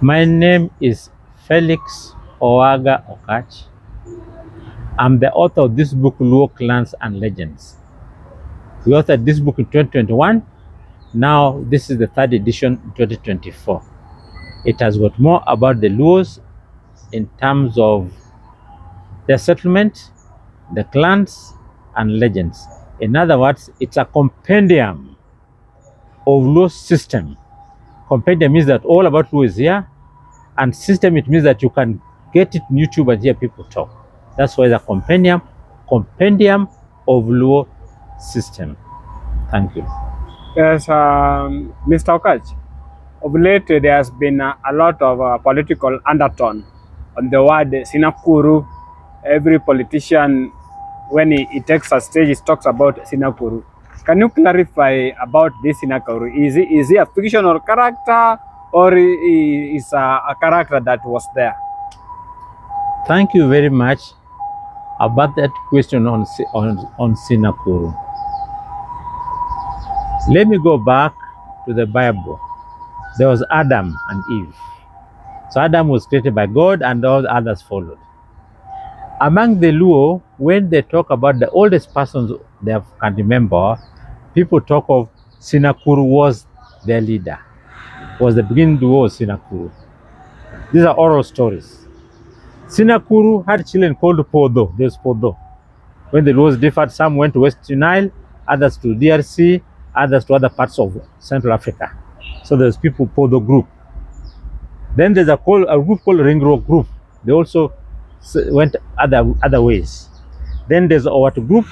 My name is Felix Oaga Okach. I'm the author of this book, Luo Clans and Legends. We authored this book in 2021. Now, this is the third edition in 2024. It has got more about the Luos in terms of their settlement, the clans, and legends. In other words, it's a compendium of Luo system. Compendium means that all about Luo is here, and system, it means that you can get it on YouTube and hear people talk. That's why the compendium of Luo system. Thank you. Yes, Mr. Okach, of late there has been a lot of political undertone on the word Sinakuru. Every politician, when he takes a stage, he talks about Sinakuru. Can you clarify about this Sinakuru? Is he a fictional character, or is a character that was there? Thank you very much about that question on Sinakuru. Let me go back to the Bible. There was Adam and Eve. So Adam was created by God, and all others followed. Among the Luo, when they talk about the oldest persons they can remember, people talk of Sinakuru was their leader, was the beginning Luo of Sinakuru. These are oral stories. Sinakuru had children called Podo. There's Podo. When the Luos differed, some went to West Nile, others to DRC, others to other parts of Central Africa. So there's people Podo group. Then there's a group called Ring Road group. They also went other ways. Then there's Owatu group,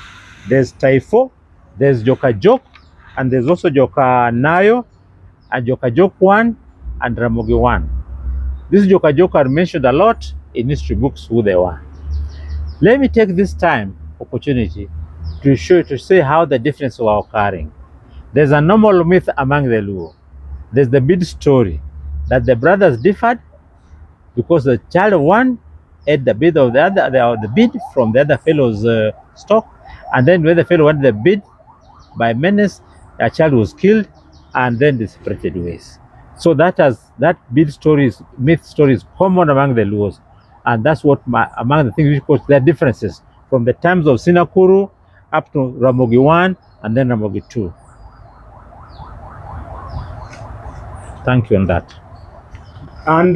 there's Taifo, there's Joka Jok, and there's also Joka Nayo, and Joka Jok 1, and Ramogi 1. These Joka Jok are mentioned a lot in history books who they were. Let me take this opportunity to say how the differences were occurring. There's a normal myth among the Luo. There's the bid story that the brothers differed because the child of one ate the bid of the other, the bid from the other fellow's stock, and then when the fellow wanted the bid by menace, a child was killed, and then they separated ways. So that myth story is common among the Luos, and that's what among the things which cause their differences from the times of Sinakuru up to Ramogi 1 and then Ramogi 2. Thank you on that. And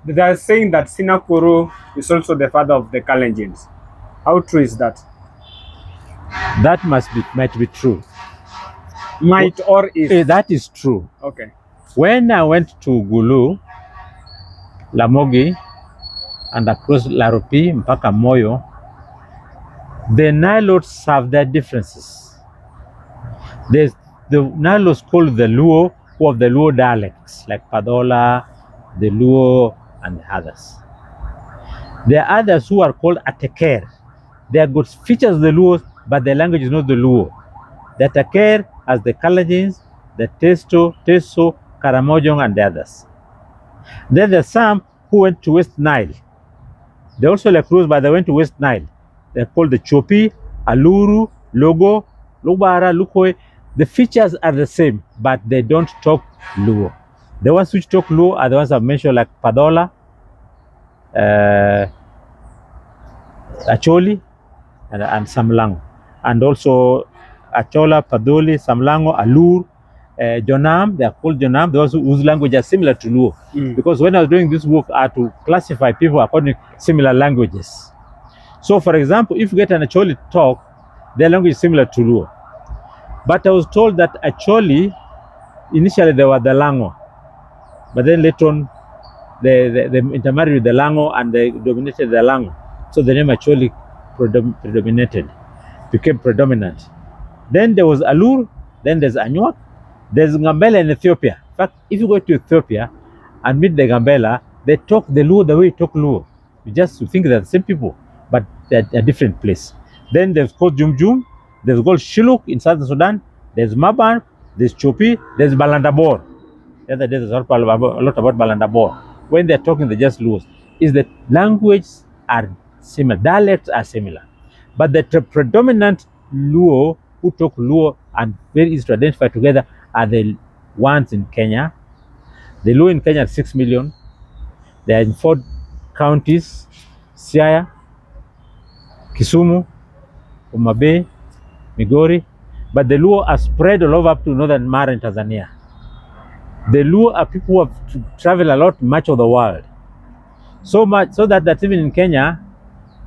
they are saying that Sinakuru is also the father of the Kalenjins. How true is that? That might be true. Might or is? That is true. Okay. When I went to Gulu, Lamogi, and across Laropi, mpaka Moyo, the Nilots have their differences. There's the Nilots called the Luo, who of the Luo dialects, like Padola, the Luo, and the others. There are others who are called Ateker. They have got features of the Luo, but their language is not the Luo. The Ateker has the Kalenjins, the Teso, Karamojong, and the others. Then there's some who went to West Nile. They also like Rose, but they went to West Nile. They're called the Chopi, Aluru, Logo, Lubara, Lukoi. The features are the same, but they don't talk Luo. The ones which talk Luo are the ones I've mentioned, like Padola, Acholi, and Samlango. And also Achola, Padoli, Samlango, Alur, Jonam. They are called Jonam, those whose language are similar to Luo. Because when I was doing this work, I had to classify people according to similar languages. So, for example, if you get an Acholi talk, their language is similar to Luo. But I was told that Acholi, initially they were the Lango, but then later on they intermarried with the Lango and they dominated the Lango. So the name Acholi became predominant. Then there was Alur, then there's Anuak, there's Gambela in Ethiopia. In fact, if you go to Ethiopia and meet the Gambela, they talk the Luo the way you talk Luo. You think they're the same people, but they're a different place. Then there's called Jumjum, there's called Shiluk in Southern Sudan, there's Maban, there's Chopi, there's Balandabor. The other day there's a lot about Balandabor. When they're talking, they're just Luos. Is that languages are similar, dialects are similar, but the predominant Luo who talk Luo and very easy to identify together are the ones in Kenya, The Luo in Kenya are 6 million. They are in 4 counties: Siaya, Kisumu, Homa Bay, Migori. But the Luo are spread all over up to northern Mara in Tanzania. The Luo are people who have traveled a lot, much of the world. So much so that even in Kenya,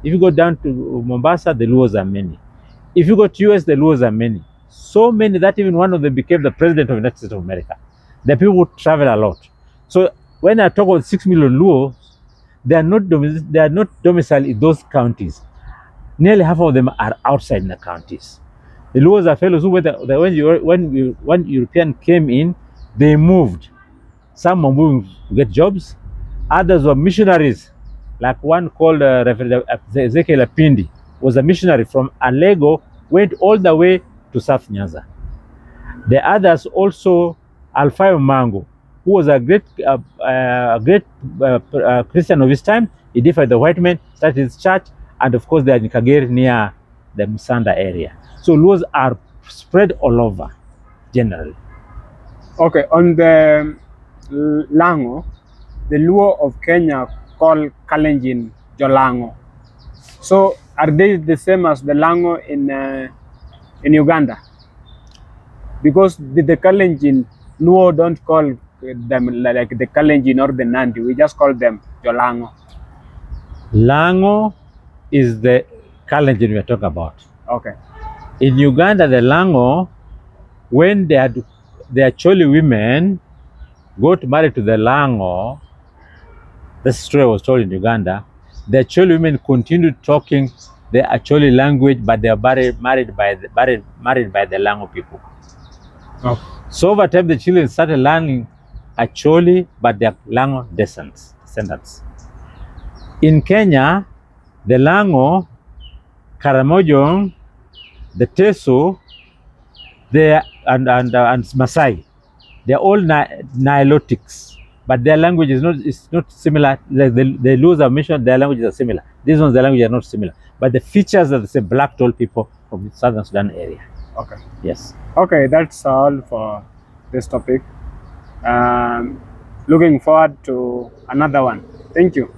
if you go down to Mombasa, the Luos are many. If you go to US, the Luos are many. So many that even one of them became the president of the United States of America. The people who travel a lot. So when I talk about 6 million Luos, they are not domiciled in those counties. Nearly half of them are outside the counties. The Luos are fellows who, when European came in, they moved. Some were moving to get jobs. Others were missionaries, like one called Reverend Ezekiel Apindi was a missionary from Alego, went all the way to South Nyanza. The others also, Alfayo Mango, who was a great Christian of his time. He defied the white men, started his church, and of course they are in Kagera near the Musanda area. So Luos are spread all over, generally. Okay, on the Lango, the Luo of Kenya call Kalenjin Jolango. So are they the same as the Lango in Uganda? Because the Kalenjin Luo don't call them like the Kalenjin or the Nandi. We just call them Jolango. Lango is the Kalenjin we are talking about. Okay. In Uganda, the Lango, when the Acholi women got married to the Lango, this story was told in Uganda, the Acholi women continued talking the Acholi language, but they are married by the Lango people. Okay. So over time, the children started learning Acholi, but they are Lango descendants. In Kenya, the Lango, Karamojong, the Teso, and Masai, they're all Nilotics, but their language is not similar. The Luos are mentioned, their languages are similar. These ones, their languages are not similar, but the features are the same. Black tall people from the southern Sudan area. Okay. Yes. Okay, that's all for this topic. Looking forward to another one. Thank you.